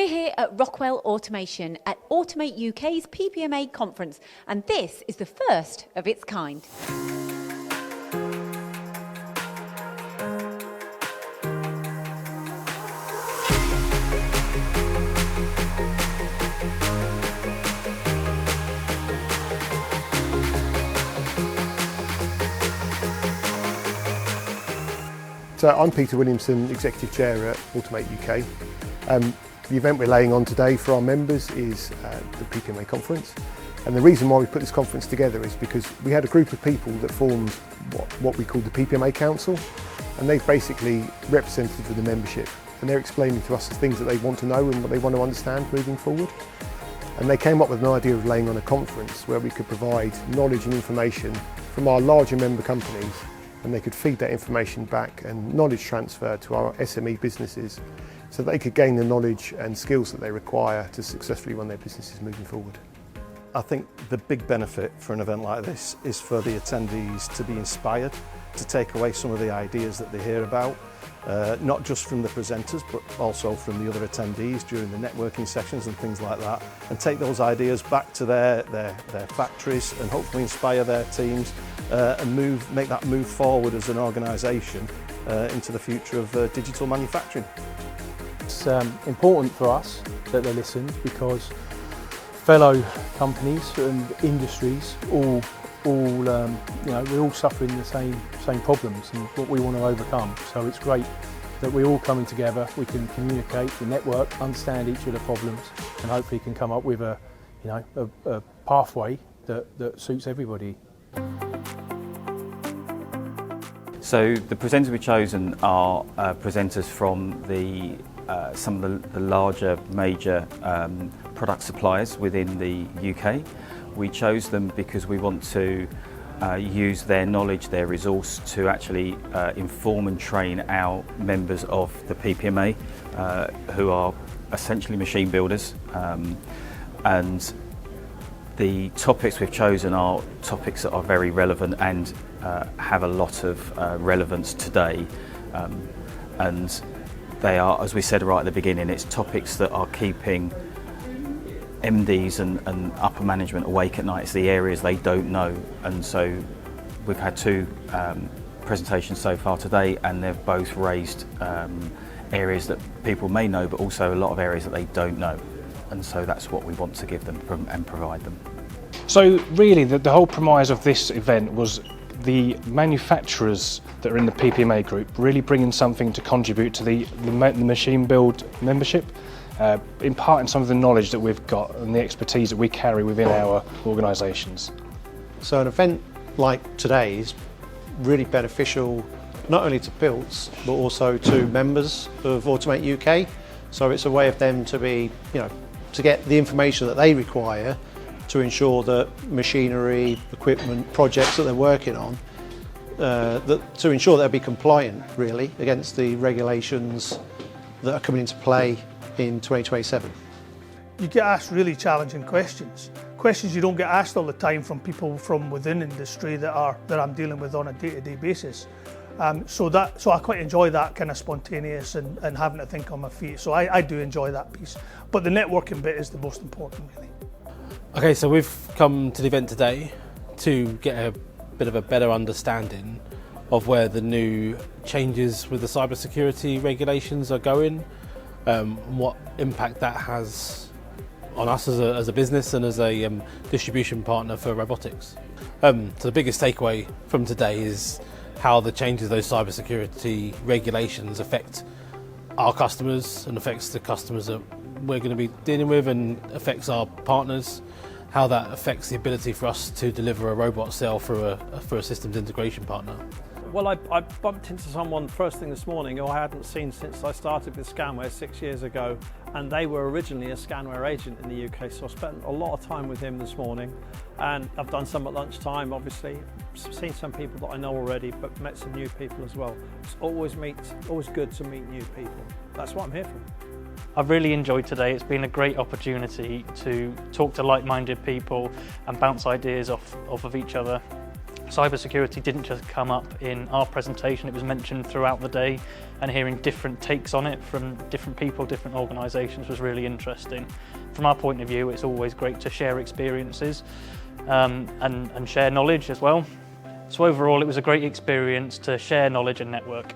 We're here at Rockwell Automation at Automate UK's PPMA Conference, and this is the first of its kind. So I'm Peter Williamson, Executive Chair at Automate UK. The event we're laying on today for our members is the PPMA Conference. And the reason why we put this conference together is because we had a group of people that formed what we call the PPMA Council, and they're basically representative of the membership, and they're explaining to us the things that they want to know and what they want to understand moving forward. And they came up with an idea of laying on a conference where we could provide knowledge and information from our larger member companies, and they could feed that information back and knowledge transfer to our SME businesses so they could gain the knowledge and skills that they require to successfully run their businesses moving forward. I think the big benefit for an event like this is for the attendees to be inspired, to take away some of the ideas that they hear about, not just from the presenters but also from the other attendees during the networking sessions and things like that, and take those ideas back to their factories and hopefully inspire their teams and make that move forward as an organisation into the future of digital manufacturing. It's important for us that they listen because fellow companies and industries we're all suffering the same problems and what we want to overcome. So it's great that we're all coming together, we can communicate, the network, understand each of the problems, and hopefully can come up with a pathway that suits everybody. So the presenters we've chosen are presenters from some of the larger major product suppliers within the UK. We chose them because we want to use their knowledge, their resource to actually inform and train our members of the PPMA who are essentially machine builders, and the topics we've chosen are topics that are very relevant and have a lot of relevance today, and they are, as we said right at the beginning, it's topics that are keeping MDs and upper management awake at night. It's the areas they don't know, and so we've had two presentations so far today, and they've both raised areas that people may know but also a lot of areas that they don't know, and so that's what we want to give them and provide them. So really the whole premise of this event was the manufacturers that are in the PPMA group really bringing something to contribute to the machine build membership, imparting some of the knowledge that we've got and the expertise that we carry within our organisations. So an event like today is really beneficial not only to Pilz but also to members of Automate UK. So it's a way of them to to get the information that they require to ensure that machinery, equipment, projects that they're working on, to ensure they'll be compliant really against the regulations that are coming into play in 2027. You get asked really challenging questions you don't get asked all the time from people from within industry that I'm dealing with on a day-to-day basis. So I quite enjoy that kind of spontaneous and having to think on my feet. So I do enjoy that piece. But the networking bit is the most important really. Okay, so we've come to the event today to get a bit of a better understanding of where the new changes with the cybersecurity regulations are going, what impact that has on us as a business and as a distribution partner for robotics. So the biggest takeaway from today is how the changes of those cybersecurity regulations affect our customers and affects the customers that we're going to be dealing with and affects our partners, how that affects the ability for us to deliver a robot cell for a systems integration partner. Well, I bumped into someone first thing this morning who I hadn't seen since I started with Scanware 6 years ago, and they were originally a Scanware agent in the UK, so I spent a lot of time with him this morning, and I've done some at lunchtime obviously, seen some people that I know already but met some new people as well. It's always good to meet new people. That's what I'm here for. I've really enjoyed today. It's been a great opportunity to talk to like-minded people and bounce ideas off of each other. Cybersecurity didn't just come up in our presentation, it was mentioned throughout the day, and hearing different takes on it from different people, different organisations was really interesting. From our point of view, it's always great to share experiences and share knowledge as well. So overall, it was a great experience to share knowledge and network.